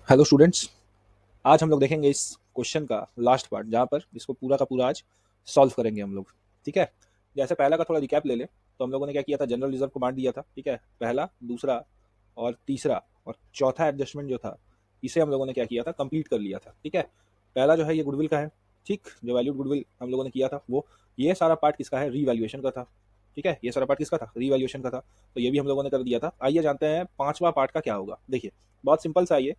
Hello students. आज हम लोग देखेंगे इस क्वेश्चन का लास्ट पार्ट, जहाँ पर इसको पूरा का पूरा आज सॉल्व करेंगे हम लोग। ठीक है। जैसे पहला का थोड़ा रिकैप ले ले तो हम लोगों ने क्या किया था, जनरल रिजर्व को बांट दिया था। ठीक है, पहला, दूसरा और तीसरा और चौथा एडजस्टमेंट जो था, इसे हम लोगों ने क्या किया था, कंप्लीट कर लिया था। ठीक है। पहला जो है ये गुडविल का है। ठीक, जो वैल्यूड गुडविल हम लोगों ने किया था वो, ये सारा पार्ट किसका है, रीवैल्यूएशन का था। ठीक है, ये सारा पार्ट किसका था, रीवैल्यूएशन का था। तो ये भी हम लोगों ने कर दिया था। आइए जानते हैं पांचवा पार्ट का क्या होगा। देखिए, बहुत सिंपल सा ये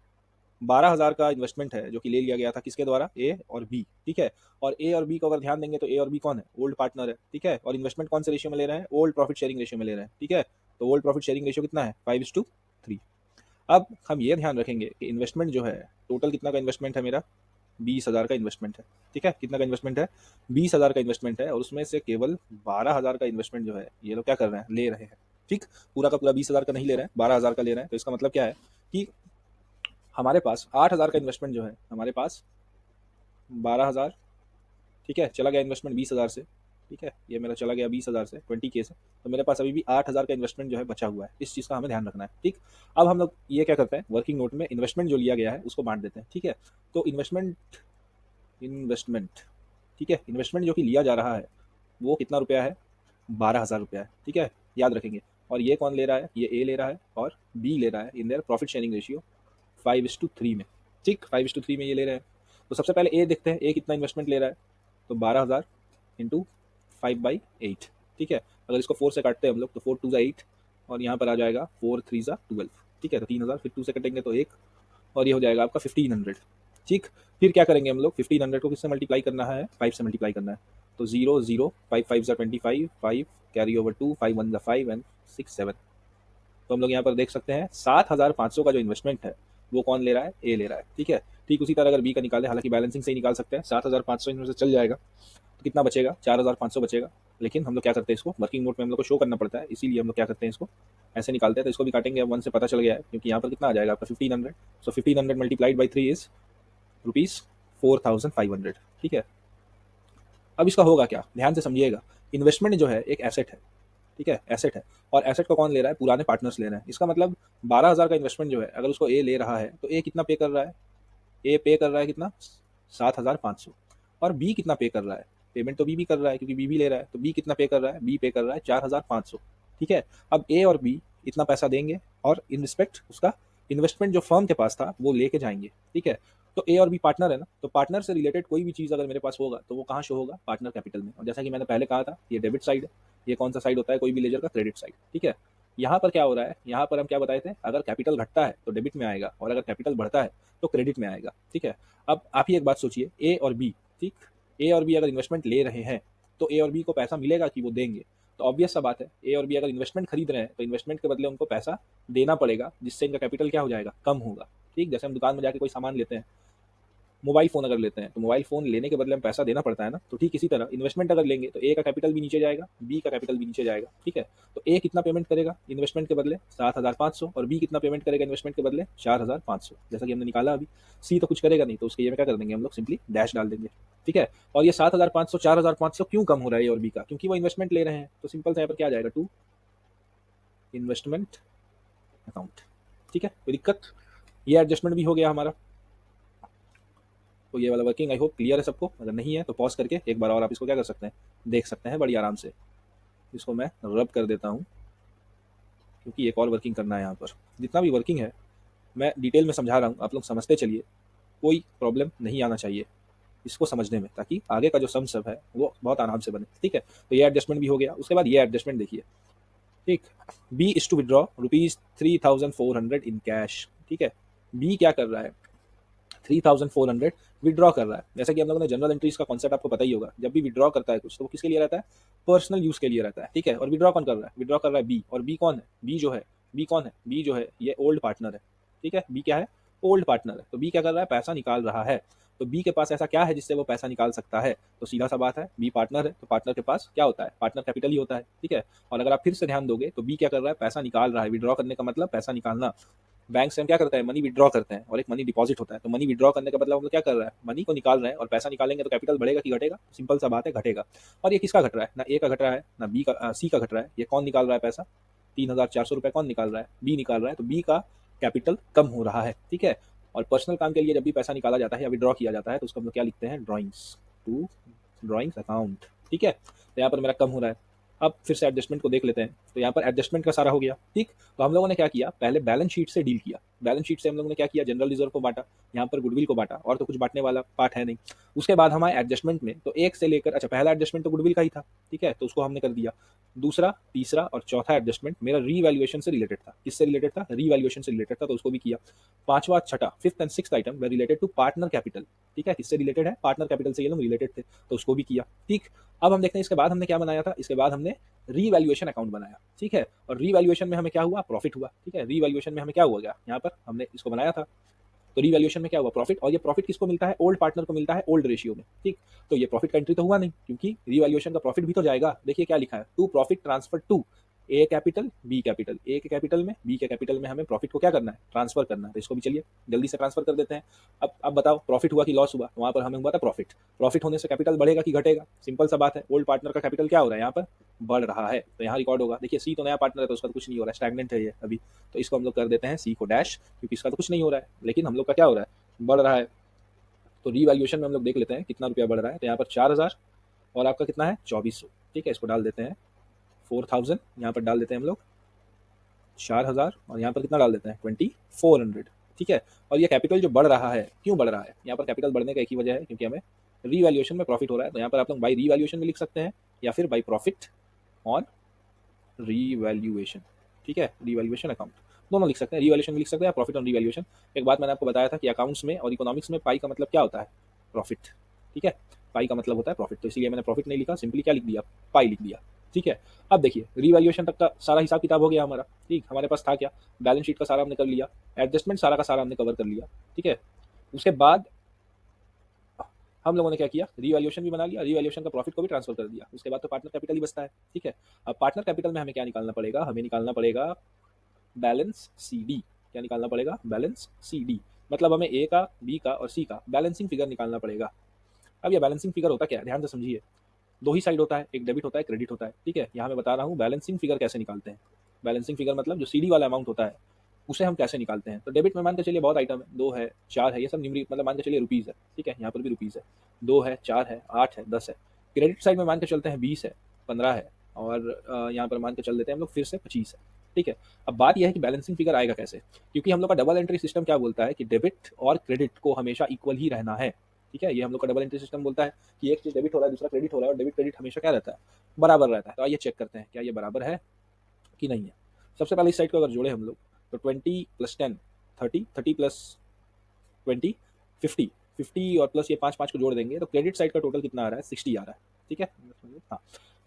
12,000 का इन्वेस्टमेंट है जो कि ले लिया गया था किसके द्वारा, ए और बी। ठीक है। और ए और बी को अगर ध्यान देंगे तो ए और बी कौन है, ओल्ड पार्टनर है। ठीक है। और इन्वेस्टमेंट कौन से रेशियो में ले रहे हैं, ओल्ड प्रॉफिट शेयरिंग रेशियो में ले रहे हैं। ठीक है। तो ओल्ड प्रॉफिट शेयरिंग रेशियो कितना है, 5:3। अब हम ये ध्यान रखेंगे कि इन्वेस्टमेंट जो है, टोटल कितना का इन्वेस्टमेंट है मेरा, 20,000 का इन्वेस्टमेंट है। ठीक है, कितना का इन्वेस्टमेंट है, 20,000 का इन्वेस्टमेंट है। और उसमें से केवल 12,000 का इन्वेस्टमेंट जो है ये लोग क्या कर रहे हैं, ले रहे हैं। ठीक, पूरा का पूरा 20,000 का नहीं ले रहे हैं, 12,000 का ले रहे हैं। तो इसका मतलब क्या है कि हमारे पास 8,000 का इन्वेस्टमेंट जो है, हमारे पास 12,000। ठीक है, चला गया इन्वेस्टमेंट 20,000 से। ठीक है, ये मेरा चला गया 20,000 से, 20K से। तो मेरे पास अभी भी 8,000 का इन्वेस्टमेंट जो है बचा हुआ है। इस चीज़ का हमें ध्यान रखना है। ठीक, अब हम लोग ये क्या करते हैं, वर्किंग नोट में इन्वेस्टमेंट जो लिया गया है उसको बांट देते हैं। ठीक है। तो इन्वेस्टमेंट इन्वेस्टमेंट ठीक है, इन्वेस्टमेंट जो कि लिया जा रहा है वो कितना रुपया है, 12,000 रुपया है। ठीक है, याद रखेंगे। और ये कौन ले रहा है, ये ए ले रहा है और बी ले रहा है in their profit sharing ratio 5:3 में। ठीक, 5:3 में ये ले रहे हैं। तो सबसे पहले ए देखते हैं, ए कितना इन्वेस्टमेंट ले रहा है। तो 12,000 इंटू 5/8। ठीक है, अगर इसको 4 से काटते हैं हम लोग तो 4 2 8, और यहाँ पर आ जाएगा 4 3 12। ठीक है, तो 3,000 फिर 2 से कटेंगे तो एक, और ये हो जाएगा आपका 1,500। ठीक, फिर क्या करेंगे हम लोग, 1,500 को किससे मल्टीप्लाई करना है, 5 से मल्टीप्लाई करना है। तो 0 0, 5 5 25, 5 कैरी ओवर 2, 5 1 5 एंड 6 7। तो हम लोग यहाँ पर देख सकते हैं 7,500 का जो इन्वेस्टमेंट है वो कौन ले रहा है, ए ले रहा है। ठीक है। ठीक उसी तरह अगर बी का निकाले, हालांकि बैलेंसिंग से ही निकाल सकते हैं, 7,500 इनमें से चल जाएगा तो कितना बचेगा, 4,500 बचेगा। लेकिन हम लोग क्या करते हैं, इसको वर्किंग नोट में हम लोग को शो करना पड़ता है, इसीलिए हम लोग क्या करते हैं, इसको ऐसे निकालते हैं। तो इसको भी काटेंगे, अब 1 से पता चल गया है, क्योंकि यहाँ पर कितना आ जाएगा आपका 1,500। सो 1,500 मल्टीप्लाइड बाई 3 इज ₹4,500। ठीक है। अब इसका होगा क्या, ध्यान से समझिएगा। इन्वेस्टमेंट जो है एक एसेट है। ठीक है, एसेट है। और एसेट को कौन ले रहा है, पुराने पार्टनर्स ले रहे हैं। इसका मतलब 12,000 का इन्वेस्टमेंट जो है, अगर उसको ए ले रहा है तो ए कितना पे कर रहा है, ए पे कर रहा है कितना, 7,500। और बी कितना पे कर रहा है, पेमेंट तो बी भी कर रहा है क्योंकि बी भी ले रहा है। तो बी कितना पे कर रहा है, बी पे कर रहा है 4,500। ठीक है। अब ए और बी इतना पैसा देंगे और इन रिस्पेक्ट उसका इन्वेस्टमेंट जो फर्म के पास था वो लेके जाएंगे। ठीक है। तो ए और बी पार्टनर है ना, तो पार्टनर से रिलेटेड कोई भी चीज़ अगर मेरे पास होगा तो वो कहाँ शो होगा, पार्टनर कैपिटल में। और जैसा कि मैंने पहले कहा था, ये डेबिट साइड है। ये कौन सा साइड होता है कोई भी लेजर का, क्रेडिट साइड। ठीक है। यहाँ पर क्या हो रहा है, यहाँ पर हम क्या बताए थे, अगर कैपिटल घटता है तो डेबिट में आएगा, और अगर कैपिटल बढ़ता है तो क्रेडिट में आएगा। ठीक है। अब आप ही एक बात सोचिए, ए और बी, ठीक, ए और बी अगर इन्वेस्टमेंट ले रहे हैं तो ए और बी को पैसा मिलेगा कि वो देंगे। तो ऑब्वियस सा बात है, ए और बी अगर इन्वेस्टमेंट खरीद रहे हैं तो इन्वेस्टमेंट के बदले उनको पैसा देना पड़ेगा, जिससे इनका कैपिटल क्या हो जाएगा, कम होगा। ठीक, जैसे हम दुकान में जाके कोई सामान लेते हैं, मोबाइल फोन अगर लेते हैं तो मोबाइल फोन लेने के बदले में पैसा देना पड़ता है ना। तो ठीक इसी तरह इन्वेस्टमेंट अगर लेंगे तो ए का कैपिटल भी नीचे जाएगा, बी का कैपिटल भी नीचे जाएगा। ठीक है। तो ए कितना पेमेंट करेगा इन्वेस्टमेंट के बदले, 7,500, और बी कितना पेमेंट करेगा इन्वेस्टमेंट के बदले, 4,500, जैसा कि हमने निकाला अभी। सी तो कुछ करेगा नहीं, तो उसके ये में क्या कर देंगे हम लोग, सिंपली डैश डाल देंगे। ठीक है। और ये 7,500 4,500 क्यों कम हो रहा है ए और बी का, क्योंकि वो इन्वेस्टमेंट ले रहे हैं। तो सिंपल सा यहाँ पर क्या आ जाएगा, टू इन्वेस्टमेंट अकाउंट। ठीक है, कोई दिक्कत, ये एडजस्टमेंट भी हो गया हमारा। तो ये वाला वर्किंग आई होप क्लियर है सबको। अगर नहीं है तो पॉज करके एक बार और आप इसको क्या कर सकते हैं, देख सकते हैं बड़ी आराम से। इसको मैं रब कर देता हूँ, क्योंकि एक और वर्किंग करना है यहाँ पर। जितना भी वर्किंग है मैं डिटेल में समझा रहा हूँ, आप लोग समझते चलिए, कोई प्रॉब्लम नहीं आना चाहिए इसको समझने में, ताकि आगे का जो सम सब है वो बहुत आराम से बने। ठीक है। तो ये एडजस्टमेंट भी हो गया। उसके बाद ये एडजस्टमेंट देखिए, ठीक, B is to withdraw ₹3,400 in cash. ठीक है, बी क्या कर रहा है, 3,400 विड्रॉ कर रहा है। जैसा कि हम लोगों ने जनरल एंट्रीज का कॉन्सेप्ट आपको पता ही होगा, जब भी विड्रॉ करता है कुछ तो वो किसके लिए रहता है, पर्सनल यूज के लिए रहता है। ठीक है। और विड्रॉ कौन कर रहा है, विड्रॉ कर रहा है बी। और बी कौन है, बी जो है, बी कौन है, बी जो है ये ओल्ड पार्टनर है। ठीक है, बी क्या है, ओल्ड पार्टनर है। तो बी क्या कर रहा है, पैसा निकाल रहा है। तो बी के पास ऐसा क्या है जिससे वो पैसा निकाल सकता है, तो सीधा सा बात है, बी पार्टनर है तो पार्टनर के पास क्या होता है, पार्टनर कैपिटल ही होता है। ठीक है। और अगर आप फिर से ध्यान दोगे तो बी क्या कर रहा है, पैसा निकाल रहा है। विड्रॉ करने का मतलब पैसा निकालना। बैंक से हम क्या करते हैं, मनी विड्रॉ करते हैं, और एक मनी डिपॉजिट होता है। तो मनी विड्रॉ करने का मतलब हम लोग क्या कर रहा है, मनी को निकाल रहे हैं, और पैसा निकालेंगे तो कैपिटल बढ़ेगा कि घटेगा, सिंपल सा बात है, घटेगा। और ये किसका घट रहा है, ना ए का घट रहा है ना बी का, सी का घट रहा है। ये कौन निकाल रहा है पैसा, 3,400 रुपये कौन निकाल रहा है, बी निकाल रहा है। तो बी का कैपिटल कम हो रहा है। ठीक है। और पर्सनल काम के लिए जब भी पैसा निकाला जाता है या विड्रॉ किया जाता है तो उसको हम लोग क्या लिखते हैं, ड्रॉइंग्स टू ड्रॉइंग्स अकाउंट। ठीक है, तो यहाँ पर मेरा कम हो रहा है। अब फिर से एडजस्टमेंट को देख लेते हैं, तो यहाँ पर एडजस्टमेंट का सारा हो गया। ठीक, तो हम लोगों ने क्या किया, पहले बैलेंस शीट से डील किया। बैलेंस शीट से हम लोगों ने क्या किया, जनरल रिजर्व को बांटा, यहाँ पर गुडविल को बांटा, और तो कुछ बांटने वाला पार्ट है नहीं। उसके बाद हमारे एडजस्टमेंट में तो एक से लेकर, अच्छा पहला एडजस्टमेंट तो गुडविल का ही था, ठीक है, तो उसको हमने कर दिया। दूसरा, तीसरा और चौथा एडजस्टमेंट मेरा रीवैल्यूएशन से रिलेटेड था। किससे रिलेटेड था, रीवैल्यूएशन से रिलेटेड था, तो उसको भी किया। पांचवा, छठा, फिफ्थ एंड सिक्स्थ आइटम वे रिलेटेड टू पार्टनर कैपिटल। ठीक है, किससे रिलेटेड है, पार्टनर कैपिटल से ये लोग रिलेटेड थे, तो उसको भी किया। ठीक, अब हम देखते हैं इसके बाद हमने क्या बनाया था, इसके बाद हमने रीवैल्यूएशन अकाउंट बनाया। ठीक है, और रीवैल्यूएशन में हमें क्या हुआ, प्रॉफिट हुआ। ठीक है, रीवैल्यूएशन में हमें क्या हुआ, यहाँ पर हमने इसको बनाया था, तो रीवैल्यूएशन में क्या हुआ, प्रॉफिट। और ये प्रॉफिट किसको मिलता है, ओल्ड पार्टनर को मिलता है ओल्ड रेशियो में। ठीक, तो ये प्रॉफिट का एंट्री तो हुआ नहीं, क्योंकि रीवैल्यूएशन का प्रॉफिट भी तो जाएगा। देखिए क्या लिखा है, to profit transfer to A capital B capital. A के कैपिटल में, बी के कैपिटल में हमें प्रॉफिट को क्या करना है, ट्रांसफर करना है। तो इसको भी चलिए जल्दी से ट्रांसफर कर देते हैं। अब बताओ प्रॉफिट हुआ कि लॉस हुआ, वहां पर हमें हुआ था प्रॉफिट। प्रॉफिट होने से कैपिटल बढ़ेगा कि घटेगा, सिंपल सा बात है। ओल्ड पार्टनर का कैपिटल क्या हो रहा है, यहाँ पर बढ़ रहा है, तो यहाँ रिकॉर्ड होगा। देखिए सी तो नया पार्टनर है तो उसका तो कुछ नहीं हो रहा है, स्टैग्नेंट है ये अभी, तो इसको हम लोग कर देते हैं सी को डैश, क्योंकि इसका तो कुछ नहीं हो रहा है, लेकिन हम लोग का क्या हो रहा है, बढ़ रहा है। तो रीवैल्यूएशन में हम लोग देख लेते हैं कितना रुपया बढ़ रहा है, तो यहाँ पर 4000 और आपका कितना है 2400। ठीक है, इसको डाल देते हैं 4000, यहाँ पर डाल देते हैं हम लोग 4000, और यहाँ पर कितना डाल देते हैं 2400। ठीक है, और ये कैपिटल जो बढ़ रहा है, क्यों बढ़ रहा है, यहाँ पर कैपिटल बढ़ने का एक ही वजह है, क्योंकि हमें रीवैल्यूएशन में प्रॉफिट हो रहा है। तो यहाँ पर आप लोग बाई रीवैल्यूएशन में लिख सकते हैं, या फिर बाई प्रॉफिट ऑन रीवैल्यूएशन। ठीक है, रीवैल्यूएशन अकाउंट दोनों लिख सकते हैं, रीवैल्यूएशन भी लिख सकते हैं, प्रॉफिट ऑन रीवैल्यूएशन। एक बात मैंने आपको बताया था कि अकाउंट्स में और इकोनॉमिक्स में पाई का मतलब क्या होता है, प्रॉफिट। ठीक है, पाई का मतलब होता है प्रॉफिट, तो इसलिए मैंने प्रॉफिट नहीं लिखा, सिंपली क्या लिख दिया, पाई लिख दिया। ठीक है, अब देखिए रीवैल्यूएशन तक का सारा हिसाब किताब हो गया हमारा। ठीक, हमारे पास था क्या, बैलेंस शीट का सारा हमने कर लिया, एडजस्टमेंट सारा का सारा हमने कवर कर लिया। ठीक है, उसके बाद हम लोगों ने क्या किया, रीवैल्यूएशन भी बना लिया, रीवैल्यूएशन का प्रॉफिट को भी ट्रांसफर कर दिया। उसके बाद तो पार्टनर कैपिटल ही बचता है। ठीक है, अब पार्टनर कैपिटल में हमें क्या निकालना पड़ेगा, हमें निकालना पड़ेगा बैलेंस सी डी। क्या निकालना पड़ेगा, बैलेंस सी डी, मतलब हमें ए का, बी का और सी का बैलेंसिंग फिगर निकालना पड़ेगा। अब ये बैलेंसिंग फिगर होता क्या है, ध्यान से समझिए। दो ही साइड होता है, एक डेबिट होता है, क्रेडिट होता है। ठीक है, यहाँ मैं बता रहा हूँ बैलेंसिंग फिगर कैसे निकालते हैं। बैलेंसिंग फिगर मतलब जो सीडी वाला अमाउंट होता है उसे हम कैसे निकालते हैं। तो डेबिट में मान के चलिए बहुत आइटम है, 2 है 4 है, ये सब न्यूमरिक मतलब मान के चलिए रुपीज़ है। ठीक है, यहाँ पर भी रुपीज़ है, 2 है 4 है 8 है 10 है। क्रेडिट साइड में मान के चलते हैं 20 है 15 है, और यहाँ पर मान के चल देते हैं हम लोग फिर से 25 है। ठीक है, अब बात यह है कि बैलेंसिंग फिगर आएगा कैसे, क्योंकि हम लोग का डबल एंट्री सिस्टम क्या बोलता है कि डेबिट और क्रेडिट को हमेशा इक्वल ही रहना है। ठीक है, ये हम लोग का डबल एंट्री सिस्टम बोलता है कि एक चीज डेबिट हो रहा है दूसरा क्रेडिट हो रहा है, और डेबिट क्रेडिट हमेशा क्या रहता है, बराबर रहता है। तो आइए चेक करते हैं क्या ये बराबर है कि नहीं है। सबसे पहले इस साइड को अगर जोड़े हम लोग तो 20 प्लस 10 30, 30 प्लस 20 50, 50 और प्लस ये 5 5 को जोड़ देंगे तो क्रेडिट साइड का टोटल कितना आ रहा है, 60 आ रहा है। ठीक है, हाँ।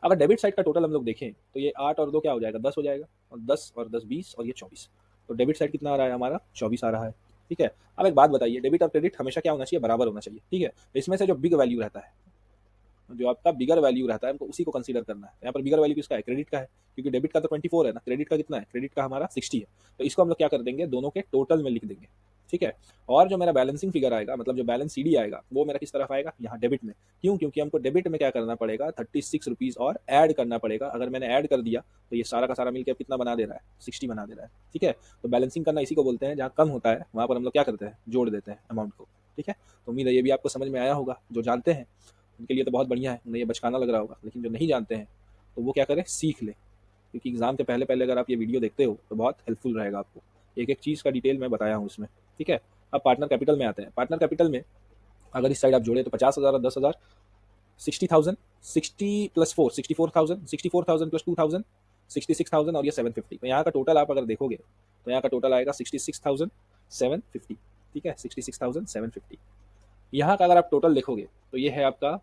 अगर डेबिट साइड का टोटल हम लोग देखें तो ये 8 और 2 क्या हो जाएगा, 10 हो जाएगा, और 10 और 10 20 और ये 24। तो डेबिट साइड कितना आ रहा है हमारा, 24 आ रहा है। ठीक है, अब एक बात बताइए, डेबिट और क्रेडिट हमेशा क्या होना चाहिए, बराबर होना चाहिए। ठीक है, इसमें से जो बिग वैल्यू रहता है, जो आपका बिगर वैल्यू रहता है हमको उसी को कंसीडर करना है। यहाँ पर बिगर वैल्यू किसका है, क्रेडिट का है, क्योंकि डेबिट का तो 24 है ना, क्रेडिट का कितना है, क्रेडिट का हमारा 60 है। तो इसको हम लोग क्या कर देंगे, दोनों के टोटल में लिख देंगे। ठीक है, और जो मेरा बैलेंसिंग फिगर आएगा, मतलब जो बैलेंस सीडी आएगा, वो मेरा किस तरफ आएगा, यहाँ डेबिट में। क्यों, क्योंकि हमको डेबिट में क्या करना पड़ेगा, 36 रुपीज़ और ऐड करना पड़ेगा। अगर मैंने ऐड कर दिया तो ये सारा का सारा मिलकर कितना बना दे रहा है, 60 बना दे रहा है। ठीक है, तो बैलेंसिंग करना इसी को बोलते हैं, जहाँ कम होता है वहाँ पर हम लोग क्या करते हैं, जोड़ देते हैं अमाउंट को। ठीक है, तो उम्मीद है ये भी आपको समझ में आया होगा। जो जानते हैं उनके लिए तो बहुत बढ़िया है, उन्हें ये बचकाना लग रहा होगा, लेकिन जो नहीं जानते हैं तो वो क्या करें, सीख ले, क्योंकि एग्जाम के पहले पहले अगर आप ये वीडियो देखते हो तो बहुत हेल्पफुल रहेगा आपको। एक एक चीज़ का डिटेल मैं बताया हूँ इसमें। ठीक है, अब पार्टनर कैपिटल में आते हैं। पार्टनर कैपिटल में अगर इस साइड आप जोड़े तो 50,000 और 10,000, 60,000, 60 प्लस 4 64,000, 64,000 प्लस 2,000 66,000, और ये 750। तो यहाँ का टोटल आप अगर देखोगे तो यहाँ का टोटल आएगा 66,750। ठीक है, 66,750। यहाँ का अगर आप टोटल देखोगे तो ये है आपका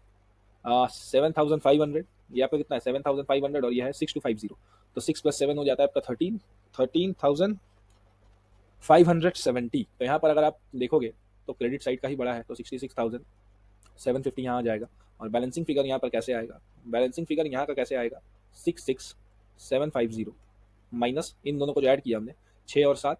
7,500, ये आपका कितना है 7,500, और ये है 6250। तो 6 प्लस 7 हो जाता है आपका 13,570। तो यहाँ पर अगर आप देखोगे तो क्रेडिट साइड का ही बड़ा है, तो 66,750 यहाँ आ जाएगा। और बैलेंसिंग फिगर यहाँ पर कैसे आएगा, बैलेंसिंग फिगर यहाँ का कैसे आएगा, 66,750 माइनस इन दोनों को जो ऐड किया हमने 6 और 7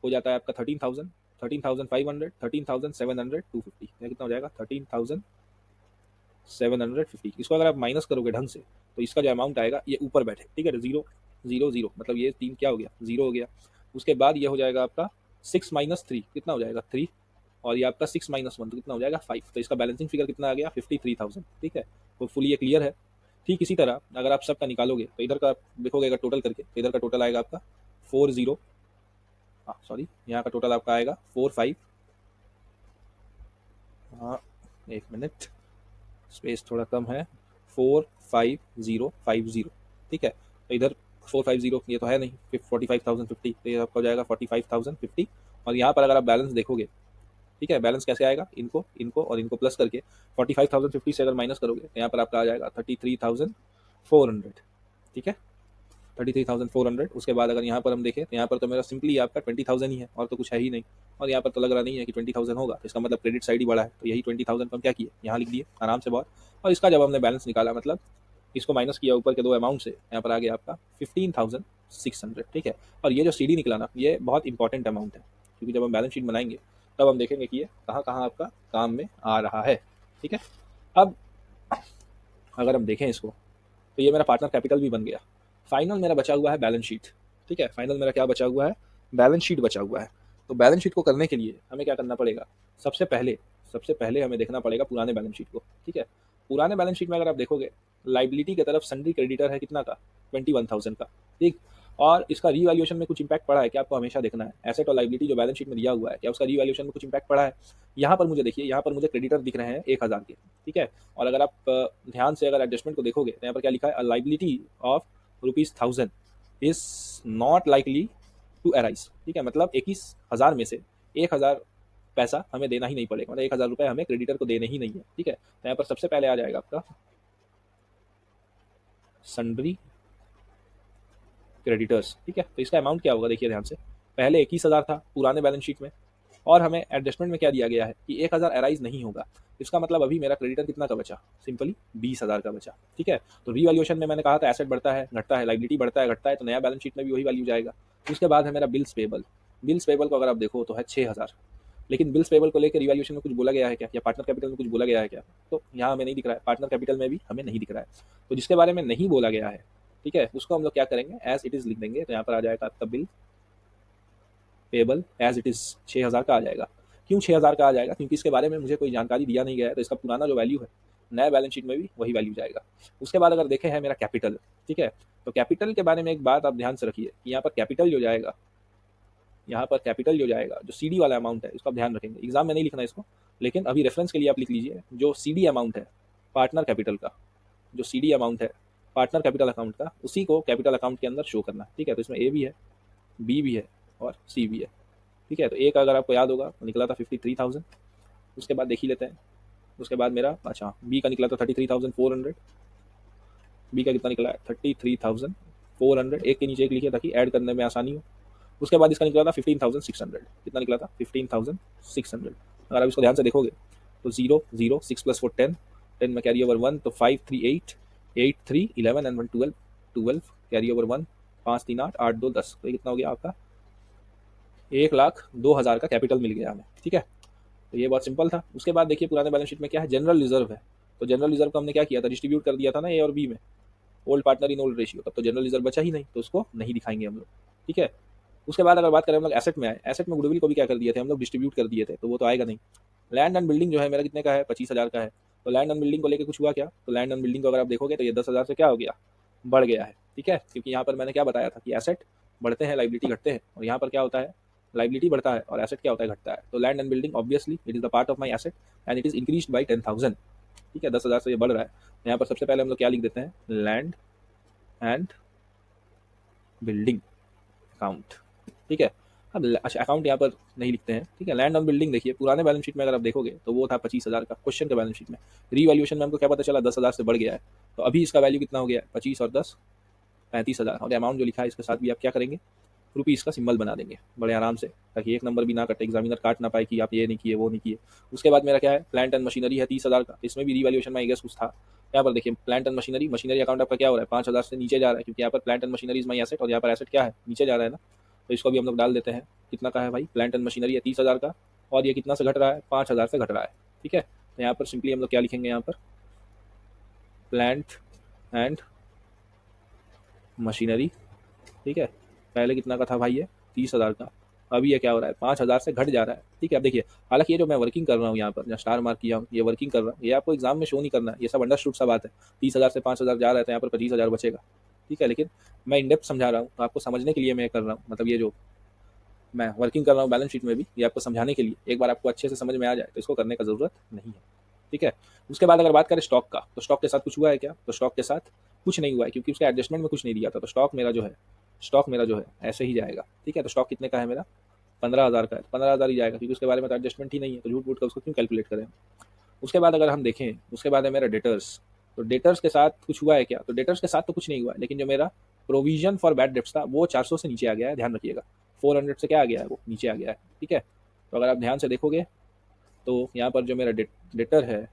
हो जाता है आपका 13,000, 13,500, 13,700, 250। यह कितना हो जाएगा 13,750। इसको अगर आप माइनस करोगे ढंग से तो इसका जो अमाउंट आएगा ये ऊपर बैठे। ठीक है, 0 0 0, मतलब ये 3 क्या हो गया, 0 हो गया। उसके बाद ये हो जाएगा आपका 6 माइनस 3 कितना हो जाएगा 3, और ये आपका 6 माइनस 1 तो कितना हो जाएगा 5। तो इसका बैलेंसिंग फिगर कितना आ गया 53,000। ठीक है, तो फुली ये क्लियर है। ठीक इसी तरह अगर आप सबका निकालोगे तो इधर का देखोगे अगर टोटल करके, तो इधर का टोटल आएगा आपका 40, सॉरी यहाँ का टोटल आपका आएगा 45, हाँ एक मिनट स्पेस थोड़ा कम है, 45050। ठीक है, तो इधर 450 ये तो है नहीं, 45,050, तो ये आपका हो जाएगा 45,050। और यहाँ पर अगर आप बैलेंस देखोगे, ठीक है, बैलेंस कैसे आएगा, इनको इनको और इनको प्लस करके 45,050 से अगर माइनस करोगे तो यहाँ पर आपका आ जाएगा 33,400। ठीक है, 33,400। उसके बाद अगर यहाँ पर हम देखें तो यहाँ पर तो मेरा सिंपली आपका 20,000 ही है और तो कुछ है ही नहीं, और यहाँ पर तो लग रहा नहीं है कि 20,000 होगा, तो इसका मतलब क्रेडिट साइड ही बड़ा है। तो यही 20,000 को हम क्या किए, यहाँ लिख दिए आराम से बहुत। और इसका जब हमने बैलेंस निकाला, मतलब इसको माइनस किया ऊपर के दो अमाउंट से, यहाँ पर आ गया आपका 15,600। ठीक है, और ये जो CD निकला ना, ये बहुत इंपॉर्टेंट अमाउंट है, क्योंकि जब हम बैलेंस शीट बनाएंगे तब हम देखेंगे कि ये कहाँ कहाँ आपका काम में आ रहा है। ठीक है, अब अगर हम देखें इसको, तो ये मेरा पार्टनर कैपिटल भी बन गया। फाइनल मेरा बचा हुआ है बैलेंस शीट। ठीक है, फाइनल मेरा क्या बचा हुआ है, बैलेंस शीट बचा हुआ है। तो बैलेंस शीट को करने के लिए हमें क्या करना पड़ेगा, सबसे पहले हमें देखना पड़ेगा पुराने बैलेंस शीट को। ठीक है, पुराने बैलेंस शीट में अगर आप देखोगे, लाइबिलिटी की तरफ सन्ड्री क्रेडिटर है कितना का, 21,000 का। ठीक, और इसका रीवैल्यूएशन में कुछ इंपैक्ट पड़ा है क्या, आपको हमेशा देखना है एसेट और लाइबिलिटी जो बैलेंस शीट में दिया हुआ है, क्या उसका रीवैल्यूएशन में कुछ इंपैक्ट पड़ा है। यहाँ पर मुझे देखिए, यहाँ पर मुझे क्रेडिटर दिख रहे हैं 1,000 के। ठीक है, और अगर आप ध्यान से अगर एडजस्टमेंट को देखोगे तो यहाँ पर क्या लिखा है, liability of ₹1,000 is not likely to arise. ठीक है, मतलब 21,000 में से 1,000 पैसा हमें देना ही नहीं पड़ेगा, मतलब 1,000 रुपये हमें क्रेडिटर को देने ही नहीं है। ठीक है, तो यहाँ पर सबसे पहले आ जाएगा आपका सन्ड्री क्रेडिटर्स। ठीक है, तो इसका अमाउंट क्या होगा देखिए ध्यान से, पहले 21,000 था पुराने बैलेंस शीट में, और हमें एडजस्टमेंट में क्या दिया गया है कि 1,000 अराइज नहीं होगा। इसका मतलब अभी मेरा क्रेडिटर कितना का बचा, सिंपली 20,000 का बचा। ठीक है, तो रीवैल्यूएशन में मैंने कहा था एसेट बढ़ता है घटता है, लाइबिलिटी बढ़ता है घटता है, तो नया बैलेंस शीट में भी वही वैल्यू जाएगा। उसके बाद है मेरा बिल्स पेबल। बिल्स पेबल को अगर आप देखो तो है 6,000, लेकिन बिल्स पेबल को लेकर रिवैल्यूएशन में कुछ बोला गया है क्या, या पार्टनर कैपिटल में कुछ बोला गया है क्या, तो यहाँ हमें नहीं दिख रहा है, पार्टनर कैपिटल में भी हमें नहीं दिख रहा है। तो जिसके बारे में नहीं बोला गया है, ठीक है, उसको हम लोग क्या करेंगे, एज इट इज लिख देंगे। तो यहाँ पर आ जाएगा आपका bill payable as it is 6,000 का आ जाएगा। क्यों 6,000 का आ जाएगा, क्योंकि इसके बारे में मुझे कोई जानकारी दिया नहीं गया है, तो इसका पुराना जो वैल्यू है नया बैलेंस शीट में भी वही वैल्यू जाएगा। उसके बाद अगर देखें है मेरा कैपिटल। ठीक है, तो कैपिटल के बारे में एक बात आप ध्यान से रखिए कि यहाँ पर कैपिटल जो जाएगा, यहाँ पर कैपिटल जो जाएगा, जो CD वाला अमाउंट है इसको आप ध्यान रखेंगे, एग्जाम में नहीं लिखना इसको, लेकिन अभी रेफरेंस के लिए आप लिख लीजिए, जो CD अमाउंट है पार्टनर कैपिटल का, जो CD अमाउंट है पार्टनर कैपिटल अकाउंट का, उसी को कैपिटल अकाउंट के अंदर शो करना है। ठीक है, तो इसमें A भी है, B भी है और C भी है। ठीक है, तो एक अगर आपको याद होगा तो निकला था 53,000। उसके बाद देख ही लेते हैं, उसके बाद मेरा अच्छा B का निकला था 33,400। B का कितना निकला है 33,400, एक के नीचे एक लिखिए ताकि ऐड करने में आसानी हो। उसके बाद इसका निकला था 15,600, कितना निकला था 15,600। अगर आप इसको ध्यान से देखोगे तो 0 0 6 + 4 10, 10 में कैरी ओवर 1, तो 5 3 8, 8 3 11 एंड 1 12, 12 कैरी ओवर 1, 5 3 8, 8 2 10, तो ये कितना हो गया आपका 1,02,000 का कैपिटल मिल गया हमें। ठीक है, तो ये बहुत सिंपल था। उसके बाद देखिए पुराने बैलेंस शीट में क्या है, जनरल रिजर्व है। तो जनरल रिजर्व को हमने क्या किया था, डिस्ट्रीब्यूट कर दिया था ना A और B में, old partner in old ratio, तब तो जनरल रिजर्व बचा ही नहीं, तो उसको नहीं दिखाएंगे हम लोग। ठीक है, उसके बाद अगर बात करें हम लोग एसेट में आए, एसेट में गुडविल को भी क्या कर दिए थे हम लोग, डिस्ट्रीब्यूट कर दिए थे, तो वो तो आएगा नहीं। लैंड एंड बिल्डिंग जो है मेरा कितने का है, 25,000 का है। तो लैंड एंड बिल्डिंग को लेकर कुछ हुआ क्या, तो लैंड एंड बिल्डिंग को अगर आप देखोगे तो ये 10,000 से क्या हो गया, बढ़ गया है। ठीक है, क्योंकि यहाँ पर मैंने क्या बताया था कि एसेट बढ़ते हैं लाइबिलिटी घटते हैं, और यहाँ पर क्या होता है, लाइबिलिटी बढ़ता है और एसेट क्या होता है, घटता है। तो land and building obviously it is the part of my asset and it is increased by 10,000। ठीक है, 10,000 से ये बढ़ रहा है। यहाँ पर सबसे पहले हम लोग क्या लिख देते हैं, लैंड एंड बिल्डिंग अकाउंट। ठीक है, अब अच्छा अकाउंट यहाँ पर नहीं लिखते हैं। ठीक है, लैंड ऑन बिल्डिंग देखिए पुराने बैलेंस शीट में अगर आप देखोगे तो वो था 25,000 का, क्वेश्चन के बैलेंस शीट में। रीवैल्यूएशन में हमको क्या पता चला, 10,000 से बढ़ गया है, तो अभी इसका वैल्यू कितना हो गया है, 25 और 10 35,000। और अमाउंट जो लिखा है इसके साथ भी आप क्या करेंगे, रुपीज़ का सिंबल बना देंगे बड़े आराम से, ताकि एक नंबर भी ना कटे, एग्जामिनर काट ना पाए कि आप ये नहीं किए वो नहीं किए। उसके बाद मेरा क्या है, प्लांट एंड मशीनरी है 30,000 का, इसमें भी रीवैल्यूएशन में आई गेस कुछ था। यहाँ पर देखिए plant and machinery, machinery account आपका क्या हो रहा है, 5,000 से नीचे जा रहा है, क्योंकि यहाँ पर plant and machinery is my asset, और यहाँ पर एसेट क्या है, नीचे जा रहा है ना, तो इसको भी हम लोग डाल देते हैं। कितना का है भाई, प्लांट एंड मशीनरी है 30,000 का, और ये कितना से घट रहा है, 5,000 से घट रहा है। ठीक है, तो यहाँ पर सिंपली हम लोग क्या लिखेंगे, यहाँ पर प्लांट एंड मशीनरी। ठीक है, पहले कितना का था भाई, ये 30,000 का, अभी ये क्या हो रहा है, 5,000 से घट जा रहा है। ठीक है, अब देखिए, हालांकि ये जो मैं वर्किंग कर रहा हूँ यहाँ पर, जहाँ स्टार मार्क किया हूँ, ये वर्किंग कर रहा हूँ, ये आपको एग्जाम में शो नहीं करना है, ये सब अंडरस्टूड सा बात है। 30,000 से 5,000 जा रहा है तो यहाँ पर 25,000 बचेगा। ठीक है, लेकिन मैं इंडेप्थ समझा रहा हूँ, तो आपको समझने के लिए मैं कर रहा हूँ, मतलब ये जो मैं वर्किंग कर रहा हूँ बैलेंस शीट में भी, ये आपको समझाने के लिए, एक बार आपको अच्छे से समझ में आ जाए तो इसको करने का जरूरत नहीं है। ठीक है, उसके बाद अगर बात करें स्टॉक का, तो स्टॉक के साथ कुछ हुआ है क्या? तो स्टॉक के साथ कुछ नहीं हुआ है, क्योंकि उसके एडजस्टमेंट में कुछ नहीं दिया था। तो स्टॉक मेरा जो है ऐसे ही जाएगा। ठीक है, तो स्टॉक कितने का है मेरा? 15,000 का है, 15,000 ही जाएगा, क्योंकि उसके बारे में तो एडजस्टमेंट ही नहीं है, तो झूठ मूठ का उसको क्यों कैलकुलेट करें। उसके बाद अगर हम देखें, उसके बाद है मेरा डेटर्स। तो डेटर्स के साथ कुछ हुआ है क्या? तो डेटर्स के साथ तो कुछ नहीं हुआ है, लेकिन जो मेरा प्रोविजन फॉर बैड डेट्स था वो 400 से नीचे आ गया है, ध्यान रखिएगा। 400 से क्या आ गया है, वो नीचे आ गया है। ठीक है, तो अगर आप ध्यान से देखोगे तो यहाँ पर जो मेरा डेटर है,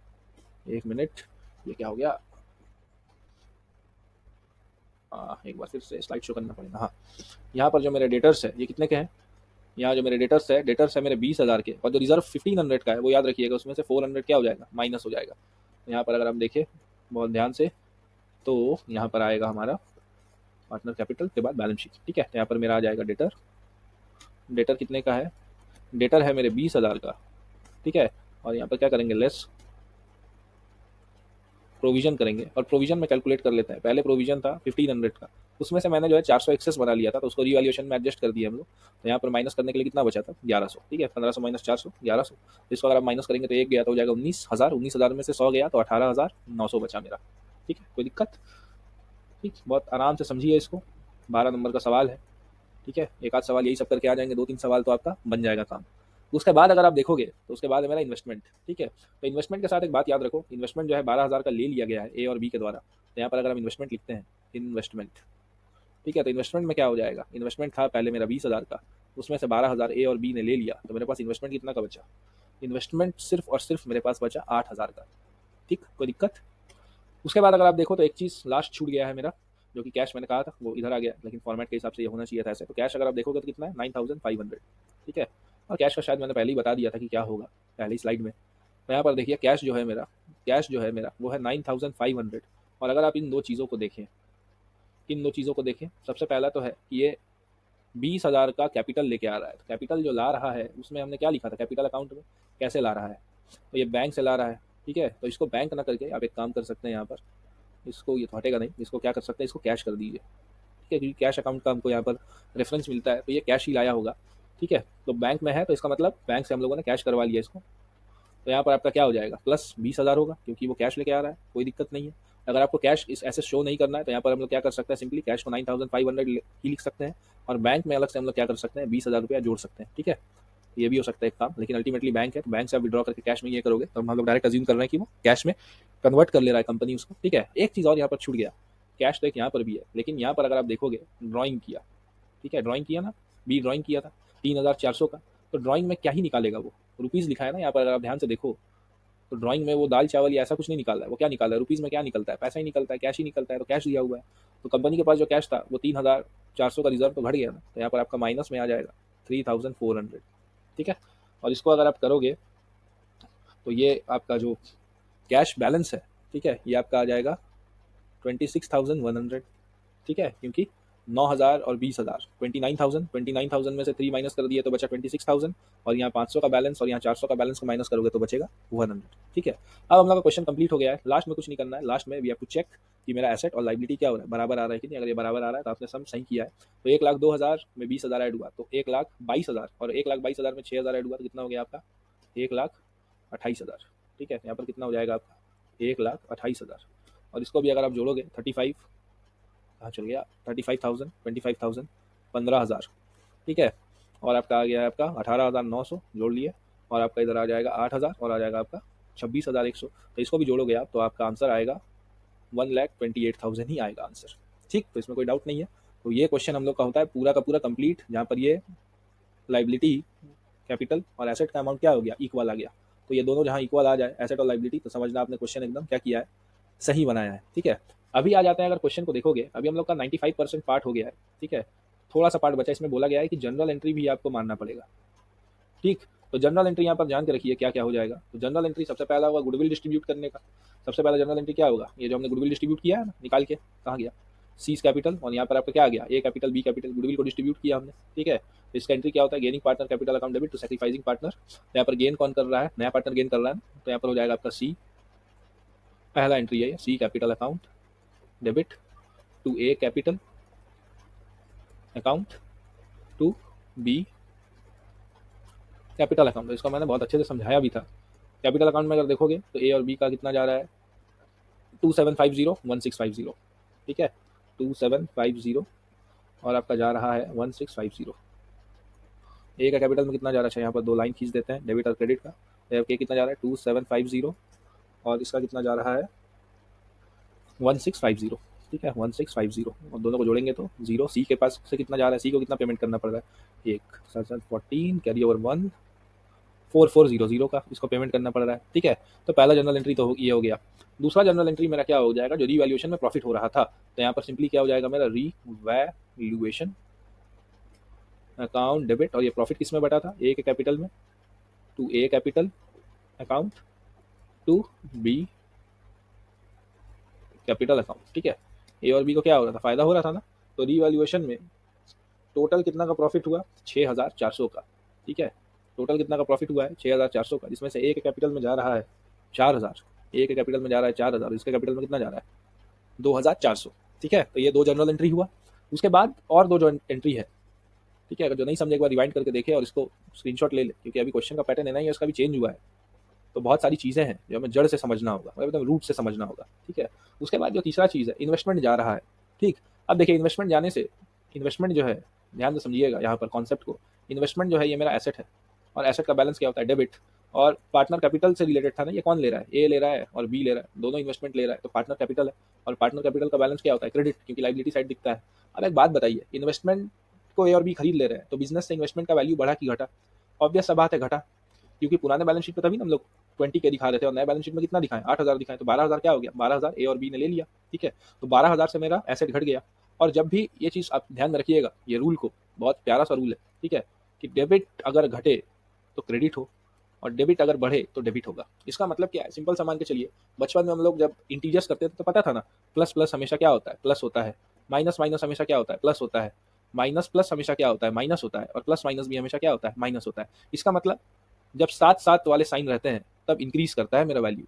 एक मिनट, ये क्या हो गया, एक बार फिर से स्लाइड शो करना पड़ेगा। हाँ, यहाँ पर जो मेरे डेटर्स है ये कितने के हैं? यहाँ जो मेरे डेटर्स है मेरे 20,000 के, और जो रिजर्व 1500 का है वो याद रखिएगा, उसमें से 400 क्या हो जाएगा, माइनस हो जाएगा। यहाँ पर अगर हम देखें बहुत ध्यान से, तो यहाँ पर आएगा हमारा पार्टनर कैपिटल के बाद बैलेंस शीट। ठीक है, तो यहाँ पर मेरा आ जाएगा डेटर कितने का है? डेटर है मेरे 20,000 का। ठीक है, और यहाँ पर क्या करेंगे, लेस प्रोविजन करेंगे, और प्रोविजन में कैलकुलेट कर लेते हैं। पहले प्रोविजन था 1500 का, उसमें से मैंने जो है 400 एक्सेस बना लिया था, तो उसको रिवैल्यूएशन में एडजस्ट कर दिया हम लोग। तो यहाँ पर माइनस करने के लिए कितना बचा था, 1100। ठीक है, 1500 माइनस 400, 1100। इसको अगर आप माइनस करेंगे तो एक गया तो हो जाएगा 19,000, 19,000 में से 100 गया तो 18,900 बचा मेरा। ठीक है, कोई दिक्कत? ठीक, बहुत आराम से समझिए इसको, 12 नंबर का सवाल है। ठीक है, एक आध सवाल यही सब करके आ जाएंगे, 2-3 सवाल तो आपका बन जाएगा काम। उसके बाद अगर आप देखोगे तो उसके बाद है मेरा इन्वेस्टमेंट। ठीक है, तो इन्वेस्टमेंट के साथ एक बात याद रखो, इन्वेस्टमेंट जो है 12,000 का ले लिया गया है ए और बी के द्वारा। तो यहाँ पर अगर हम इन्वेस्टमेंट लिखते हैं, इन्वेस्टमेंट, ठीक है, तो इन्वेस्टमेंट में क्या हो जाएगा, इन्वेस्टमेंट था पहले मेरा 20,000 का, उसमें से 12,000 ए और बी ने ले लिया, तो मेरे पास इन्वेस्टमेंट कितना का बचा? इन्वेस्टमेंट सिर्फ और सिर्फ मेरे पास बचा 8,000 का। ठीक, कोई दिक्कत? उसके बाद अगर आप देखो तो एक चीज़ लास्ट छूट गया है मेरा, जो कि कैश मैंने कहा था वो इधर आ गया, लेकिन फॉर्मेट के हिसाब से ये होना चाहिए था ऐसे। तो कैश अगर आप देखोगे तो कितना है, 9,500। ठीक है, और कैश का शायद मैंने पहले ही बता दिया था कि क्या होगा पहली स्लाइड में। तो यहाँ पर देखिए कैश जो है मेरा वो है 9,500। और अगर आप इन दो चीज़ों को देखें, सबसे पहला तो है कि ये 20,000 का कैपिटल लेके आ रहा है। तो कैपिटल जो ला रहा है उसमें हमने क्या लिखा था कैपिटल अकाउंट में, कैसे ला रहा है, तो ये बैंक से ला रहा है। ठीक है, तो इसको बैंक ना करके आप एक काम कर सकते हैं, यहाँ पर इसको, ये तो हटेगा नहीं, इसको क्या कर सकते हैं, इसको कैश कर दीजिए। ठीक है, क्योंकि कैश अकाउंट का हमको यहाँ पर रेफरेंस मिलता है, तो ये कैश ही लाया होगा। ठीक है, तो बैंक में है तो इसका मतलब बैंक से हम लोगों ने कैश करवा लिया इसको। तो यहाँ पर आपका क्या हो जाएगा, प्लस 20,000 होगा, क्योंकि वो कैश लेके आ रहा है, कोई दिक्कत नहीं है। अगर आपको कैश इस ऐसे शो नहीं करना है तो यहाँ पर हम लोग क्या कर सकते हैं, सिंपली कैश को 9,500 ही लिख सकते हैं, और बैंक में अलग से हम लोग क्या कर सकते हैं, 20,000 रुपया जोड़ सकते हैं। ठीक है, ये भी हो सकता है एक काम, लेकिन अल्टीमेटली बैंक है, तो बैंक से आप विड्रॉ करके कैश में ये करोगे, तो हम लोग डायरेक्ट अज्यूम कर रहे हैं कि वो कैश में कन्वर्ट कर ले रहा है कंपनी उसको। ठीक है, एक चीज़ और यहाँ पर छूट गया, कैश तो एक यहाँ पर भी है, लेकिन यहाँ पर अगर आप देखोगे ड्राइंग किया, ठीक है, ड्राइंग किया ना, बी ड्राइंग किया था 3,400 का, तो ड्राइंग में क्या ही निकालेगा, वो रुपीज़ लिखा है ना यहाँ पर, अगर आप ध्यान से देखो तो ड्राइंग में वो दाल चावल या ऐसा कुछ नहीं निकाल रहा है, वो क्या निकाल रहा है, रुपीज़ में क्या निकलता है, पैसा ही निकलता है, कैश ही निकलता है, तो कैश दिया हुआ है। तो कंपनी के पास जो कैश था वो 3,400 का रिजर्व तो घट गया ना, तो यहाँ पर आपका माइनस में आ जाएगा 3,400। ठीक है, और इसको अगर आप करोगे तो ये आपका जो कैश बैलेंस है, ठीक है, ये आपका आ जाएगा 26,100। ठीक है, क्योंकि 9,000 और 20,000, 29,000 में से 3 माइनस कर दिए तो बचा 26,000, और यहाँ 500 का बैलेंस और यहाँ 400 का बैलेंस को माइनस करोगे तो बचेगा 100। ठीक है, अब हम लोग का क्वेश्चन कंप्लीट हो गया है। लास्ट में कुछ नहीं करना है, लास्ट में वी हैव टू चेक कि मेरा एसेट और लाइबिलिटी क्या हो रहा है, बराबर आ रहा है कि नहीं। अगर ये बराबर आ रहा है तो आपने सम सही किया है। तो 1,02,000 में 20,000 ऐड हुआ तो 1,22,000, और 1,22,000 में 6,000 ऐड हुआ तो कितना हो गया आपका, 1,28,000। ठीक है, यहाँ पर कितना हो जाएगा आपका, 1,28,000। और इसको भी अगर आप जोड़ोगे 35, कहाँ चल गया, 35,000, 25,000, 15,000। ठीक है, और आपका आ गया है आपका 18,900 जोड़ लिए, और आपका इधर आ जाएगा 8,000, और आ जाएगा आपका 26,100। तो इसको भी जोड़ोगे आप तो आपका आंसर आएगा 1,28,000 ही आएगा आंसर। ठीक, तो इसमें कोई डाउट नहीं है। तो ये क्वेश्चन हम लोग का होता है पूरा का पूरा कंप्लीट, जहाँ पर ये लाइबिलिटी, कैपिटल और एसेट का अमाउंट क्या हो गया, इक्वल आ गया। तो ये दोनों जहाँ इक्वल आ जाए, एसेट और लाइबिलिटी, तो समझना आपने क्वेश्चन एकदम क्या किया है, सही बनाया है। ठीक है, अभी आ जाते हैं अगर क्वेश्चन को देखोगे, अभी हम लोग का 95% पार्ट हो गया है। ठीक है, थोड़ा सा पार्ट बचा, इसमें बोला गया है कि जनरल एंट्री भी आपको मानना पड़ेगा। ठीक, तो जनरल एंट्री यहाँ पर जान के रखिए क्या क्या हो जाएगा। तो जनरल एंट्री सबसे पहला होगा गुडविल डिस्ट्रीब्यूट करने का। सबसे पहला जनरल एंट्री क्या होगा, ये जो हमने गुडविल डिस्ट्रीब्यूट किया है ना, निकाल के कहाँ गया, सी कैपिटल, और यहाँ पर आपका क्या आ गया, ए कैपिटल बी कैपिटल, गुडविल को डिस्ट्रीब्यूट किया हमने, ठीक है। तो इसका एंट्री क्या होता है, gaining partner capital account debit to sacrificing partner. यहाँ पर गेन कौन कर रहा है, नया पार्टनर गेन कर रहा है, तो यहाँ पर हो जाएगा आपका सी, पहला एंट्री है C capital account debit to A capital account to B capital account. इसको मैंने बहुत अच्छे से समझाया भी था। कैपिटल अकाउंट में अगर देखोगे तो ए और बी का कितना जा रहा है, 2750 1650, ठीक है, 2750 और आपका जा रहा है 1650। ए का कैपिटल में कितना जा रहा है, यहाँ पर दो लाइन खींच देते हैं डेबिट और क्रेडिट का। ए कितना जा रहा है 2750 और इसका कितना जा रहा है 1650, ठीक है, 1650 और दोनों को जोड़ेंगे तो जीरो। सी के पास से कितना जा रहा है, सी को कितना पेमेंट करना पड़ रहा है, एक 14 कैरी ओवर 1 4400 का इसको पेमेंट करना पड़ रहा है, ठीक है। तो पहला जनरल एंट्री तो ये हो गया। दूसरा जनरल एंट्री मेरा क्या हो जाएगा, जो रीवैल्यूएशन में प्रॉफिट हो रहा था, तो यहाँ पर सिंपली क्या हो जाएगा मेरा, रीवैल्यूएशन अकाउंट डेबिट, और ये प्रॉफिट किस में बटा था, ए के कैपिटल में to A capital account to B capital account, ठीक है। ए और बी को क्या हो रहा था, फायदा हो रहा था ना। तो रीवैल्यूएशन में टोटल कितना का प्रॉफिट हुआ, 6400 का, ठीक है। टोटल कितना का प्रॉफिट हुआ है 6400 का, जिसमें से ए के कैपिटल में जा रहा है 4000, ए के कैपिटल में जा रहा है 4000, इसके कैपिटल में कितना जा रहा है 2400, ठीक है। तो ये दो जनरल एंट्री हुआ। उसके बाद और दो जो एंट्री है, ठीक है, अगर जो नहीं समझे एक बार रिवाइंड करके देखे और इसको स्क्रीनशॉट ले ले, क्योंकि अभी क्वेश्चन का पैटर्न है ना, इसका भी चेंज हुआ है। तो बहुत सारी चीज़ें हैं जो हमें जड़ से समझना होगा, मतलब एकदम रूट से समझना होगा, ठीक है। उसके बाद जो तीसरा चीज़ है, इन्वेस्टमेंट जा रहा है, ठीक। अब देखिए इन्वेस्टमेंट जाने से, इन्वेस्टमेंट जो है, ध्यान से समझिएगा यहाँ पर कॉन्सेप्ट को। इन्वेस्टमेंट जो है ये मेरा एसेट है, और एसेट का बैलेंस क्या होता है, डेबिट। और पार्टनर कैपिटल से रिलेटेड था ना, ये कौन ले रहा है, ए ले रहा है और बी ले रहा है, दोनों इन्वेस्टमेंट ले रहा है, तो पार्टनर कैपिटल है। और पार्टनर कैपिटल का बैलेंस क्या होता है, क्रेडिट, क्योंकि लाइबिलिटी साइड दिखता है। अब एक बात बताइए, इन्वेस्टमेंट को ए और बी खरीद ले रहे हैं, तो बिजनेस से इन्वेस्टमेंट का वैल्यू बढ़ा कि घटा, ऑब्वियस सा बात है घटा, क्योंकि पुराने बैलेंस शीट में तभी हम लोग 20 के दिखा रहे थे और नए बैलेंस शीट में कितना दिखाएं, 8000 दिखाएं, तो 12000 क्या हो गया, 12000 ए और बी ने ले लिया, ठीक है। तो 12000 से मेरा एसेट घट गया। और जब भी ये चीज़ आप ध्यान में रखिएगा, ये रूल को, बहुत प्यारा सा रूल है, ठीक है, कि डेबिट अगर घटे तो क्रेडिट हो, और डेबिट अगर बढ़े तो डेबिट होगा। इसका मतलब क्या है, सिंपल सा मान के चलिए, बचपन में हम लोग जब इंटीजर्स करते थे तो पता था ना, प्लस प्लस हमेशा क्या होता है, प्लस होता है, माइनस माइनस हमेशा क्या होता है, प्लस होता है, माइनस प्लस हमेशा क्या होता है, माइनस होता है, और प्लस माइनस भी हमेशा क्या होता है, माइनस होता है। इसका मतलब जब सात सात वाले साइन रहते हैं तब इंक्रीज करता है मेरा वैल्यू,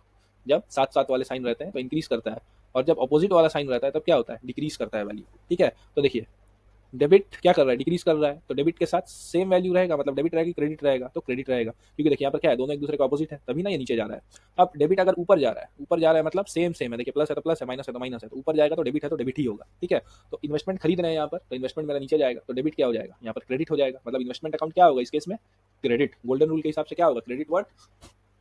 जब सात सात वाले साइन रहते हैं तो इंक्रीज करता है, और जब अपोजिट वाला साइन रहता है तब क्या होता है, डिक्रीज करता है वैल्यू, ठीक है। तो देखिए डेबिट क्या कर रहा है, डिक्रीज कर रहा है, तो डेबिट के साथ सेम वैल्यू रहेगा, मतलब डेबिट रहेगी क्रेडिट रहेगा, तो क्रेडिट रहेगा, क्योंकि देखिए यहाँ पर क्या है, दोनों एक दूसरे का अपोजिट है, तभी ना ये नीचे जा रहा है। अब डेबिट अगर ऊपर जा रहा है, ऊपर जा रहा है मतलब सेम सेम है, देखिए प्लस है तो प्लस है, माइनस है तो माइनस है, तो ऊपर जाएगा तो डेबिट है तो डेबिट ही होगा, ठीक है। तो इन्वेस्टमेंट खरीद रहे हैं यहाँ पर, तो इन्वेस्टमेंट मेरा नीचे जाएगा तो डेबिट क्या हो जाएगा, यहाँ पर क्रेडिट हो जाएगा, मतलब इन्वेस्टमेंट अकाउंट क्या होगा इस केस में, क्रेडिट। गोल्डन रूल के हिसाब से क्या होगा, क्रेडिट वर्ड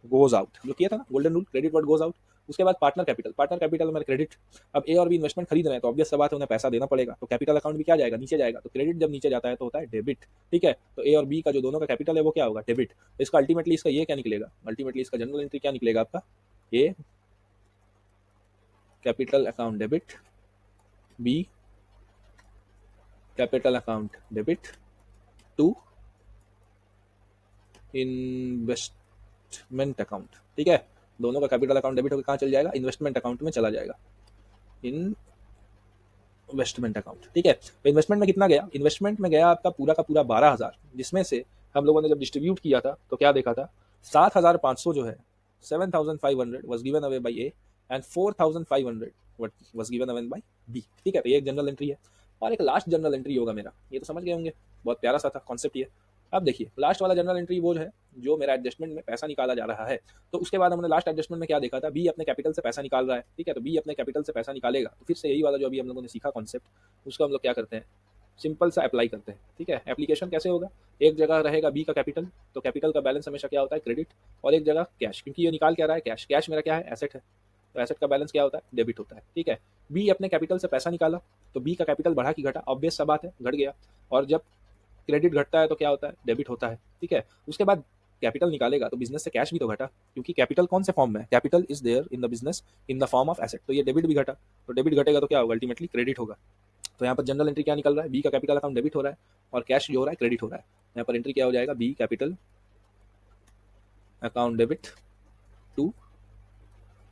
गोज आउट, जो किया था ना golden rule, credit word goes out. उसके बाद पार्टनर कैपिटल, पार्टनर कैपिटल में क्रेडिट। अब ए और बी इन्वेस्टमेंट खरीद रहे हैं तो ऑब्वियस सा बात है उन्हें पैसा देना पड़ेगा, तो कैपिटल अकाउंट भी क्या जाएगा, नीचे जाएगा, तो क्रेडिट जब नीचे जाता है तो होता है डेबिट, ठीक है। तो ए और बी का जो दोनों का कैपिटल है वो क्या होगा, डेबिट। तो इसका अल्टीमेटली इसका ये क्या निकलेगा, अल्टीमेटली इसका जनरल एंट्री क्या निकलेगा आपका, A capital account debit, B capital account debit to investment account, ठीक है। दोनों का कैपिटल अकाउंट डेबिट होकर कहाँ चल जाएगा, इन्वेस्टमेंट अकाउंट में चला जाएगा, इन्वेस्टमेंट अकाउंट, ठीक है। तो इन्वेस्टमेंट में कितना गया, इन्वेस्टमेंट में गया आपका पूरा का पूरा 12000, जिसमें से हम लोगों ने जब डिस्ट्रीब्यूट किया था तो क्या देखा था, 7500 जो है, 7500 was given away by A and 4500 was given away by B, ठीक है। तो ये एक जनरल एंट्री है, और एक लास्ट जनरल एंट्री होगा मेरा, ये तो समझ गए होंगे, बहुत प्यारा सा था कॉन्सेप्ट ये। अब देखिए लास्ट वाला जनरल एंट्री वो है जो मेरा एडजस्टमेंट में पैसा निकाला जा रहा है। तो उसके बाद हमने लास्ट एडजस्टमेंट में क्या देखा था, बी अपने कैपिटल से पैसा निकाल रहा है, ठीक है। तो बी अपने कैपिटल से पैसा निकालेगा, तो फिर से यही वाला जो अभी हम लोगों ने सीखा कॉन्सेप्ट, उसको हम लोग क्या करते हैं, सिंपल सा अप्लाई करते हैं, ठीक है। एप्लीकेशन कैसे होगा, एक जगह रहेगा बी का कैपिटल, तो कैपिटल का बैलेंस हमेशा क्या होता है, क्रेडिट, और एक जगह कैश, क्योंकि ये निकाल क्या रहा है, कैश, कैश मेरा क्या है, एसेट है, तो एसेट का बैलेंस क्या होता है, डेबिट होता है, ठीक है। बी अपने कैपिटल से पैसा निकाला, तो बी का कैपिटल बढ़ा कि घटा, ऑब्वियस सा बात है घट गया, और जब क्रेडिट घटता है तो क्या होता है, डेबिट होता है, ठीक है। उसके बाद कैपिटल निकालेगा तो बिजनेस से कैश भी तो घटा, क्योंकि कैपिटल कौन से फॉर्म में है, capital is there in the business in the form of asset, तो ये डेबिट भी घटा, तो डेबिट घटेगा तो क्या होगा, अल्टीमेटली क्रेडिट होगा। तो यहाँ पर जनरल एंट्री क्या निकल रहा है, बी का कैपिटल अकाउंट डेबिट हो रहा है और कैश जो हो रहा है क्रेडिट हो रहा है। यहाँ पर एंट्री क्या हो जाएगा, B capital account debit to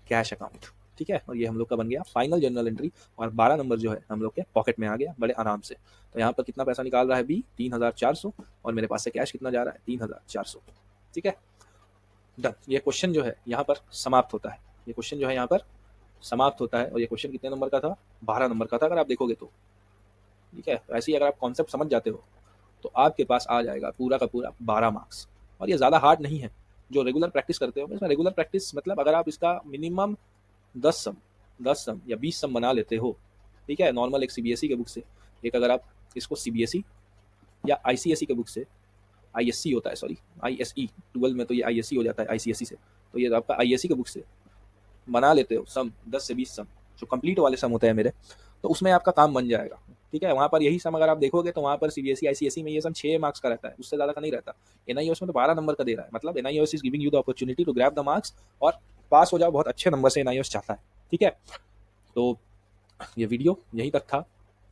cash account, ठीक है, और ये हम लोग का बन गया फाइनल जर्नल एंट्री, और 12 नंबर जो है हम लोग के पॉकेट में आ गया बड़े आराम से। तो यहाँ पर कितना पैसा निकाल रहा है बी, 3400, और मेरे पास से कैश कितना जा रहा है, 3400। ठीक है, डन। ये क्वेश्चन जो है यहाँ पर समाप्त होता है, ये क्वेश्चन जो है यहाँ पर समाप्त होता है। और ये क्वेश्चन कितने नंबर का था, 12 नंबर का था अगर आप देखोगे तो। ठीक है, ऐसे ही अगर आप कॉन्सेप्ट समझ जाते हो तो आपके पास आ जाएगा पूरा का पूरा 12 मार्क्स। और ये ज़्यादा हार्ड नहीं है, जो रेगुलर प्रैक्टिस करते हो, इसमें रेगुलर प्रैक्टिस मतलब अगर आप इसका मिनिमम 10 सम या 20 सम बना लेते हो, ठीक है, नॉर्मल एक सीबीएसई के बुक से, एक अगर आप इसको सीबीएसई या आईसीएसई के बुक से, आईएससी होता है, सॉरी आईएसई 12 में तो ये आईएससी हो जाता है आईसीएसई से, तो ये आपका आईएससी के बुक से बना लेते हो सम 10 से 20 सम, जो कंप्लीट वाले सम होते हैं मेरे, तो उसमें आपका काम बन जाएगा। ठीक है, वहाँ पर यही सम अगर आप देखोगे तो वहाँ पर सीबीएसई आईसीएसई में ये सम 6 मार्क्स का रहता है, उससे ज़्यादा का नहीं रहता। एनआईओएस में तो 12 नंबर का दे रहा है, मतलब NIOS is giving you the opportunity to grab the marks और पास हो जाओ बहुत अच्छे नंबर से, एनआईओएस चाहता है। ठीक है, तो ये वीडियो यहीं तक था,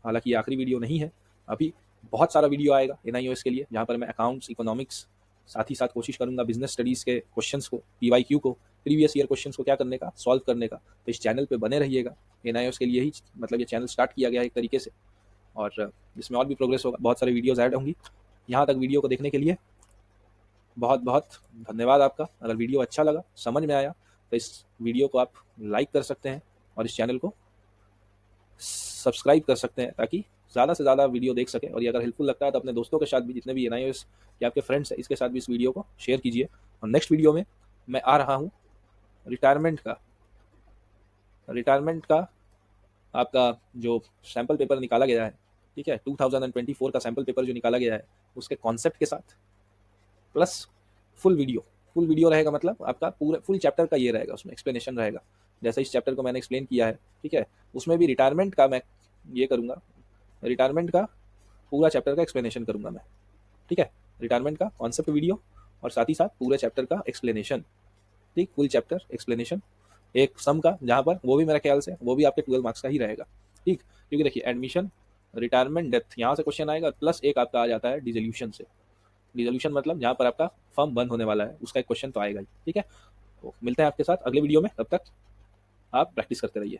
हालांकि ये आखिरी वीडियो नहीं है, अभी बहुत सारा वीडियो आएगा एनआईओएस के लिए, जहाँ पर मैं अकाउंट्स, इकोनॉमिक्स, साथ ही साथ कोशिश करूंगा बिजनेस स्टडीज़ के क्वेश्चंस को, पीवाईक्यू को, प्रीवियस ईयर क्वेश्चंस को क्या करने का, सॉल्व करने का। तो इस चैनल पे बने रहिएगा, एनआईओएस के लिए ही मतलब ये चैनल स्टार्ट किया गया है एक तरीके से, और इसमें और भी प्रोग्रेस होगा, बहुत सारी वीडियोज़ ऐड होंगी। यहाँ तक वीडियो को देखने के लिए बहुत बहुत धन्यवाद आपका। अगर वीडियो अच्छा लगा, समझ में आया, तो इस वीडियो को आप लाइक कर सकते हैं और इस चैनल को सब्सक्राइब कर सकते हैं, ताकि ज़्यादा से ज़्यादा वीडियो देख सकें। और ये अगर हेल्पफुल लगता है तो अपने दोस्तों के साथ भी, जितने भी एनआईओएस के आपके फ्रेंड्स हैं, इसके साथ भी इस वीडियो को शेयर कीजिए। और नेक्स्ट वीडियो में मैं आ रहा हूँ रिटायरमेंट का आपका जो सैम्पल पेपर निकाला गया है, ठीक है, 2024 का सैम्पल पेपर जो निकाला गया है, उसके कॉन्सेप्ट के साथ प्लस फुल वीडियो रहेगा, मतलब आपका पूरा फुल चैप्टर का ये रहेगा, उसमें एक्सप्लेनेशन रहेगा, जैसे इस चैप्टर को मैंने एक्सप्लेन किया है। ठीक है, उसमें भी रिटायरमेंट का मैं ये करूँगा, रिटायरमेंट का पूरा चैप्टर का एक्सप्लेनेशन करूँगा मैं। ठीक है, रिटायरमेंट का कॉन्सेप्ट वीडियो और साथ ही साथ पूरे चैप्टर का एक्सप्लेनेशन, ठीक, फुल चैप्टर एक्सप्लेनेशन, एक सम का, जहाँ पर वो भी मेरे ख्याल से वो भी आपके 12 मार्क्स का ही रहेगा। ठीक, क्योंकि देखिए एडमिशन, रिटायरमेंट, डेथ, यहाँ से क्वेश्चन आएगा, प्लस एक आपका आ जाता है डिसोल्यूशन से। डिसोल्यूशन मतलब जहाँ पर आपका फर्म बंद होने वाला है, उसका एक क्वेश्चन तो आएगा ही। ठीक है, तो मिलते हैं आपके साथ अगले वीडियो में, तब तक आप प्रैक्टिस करते रहिए।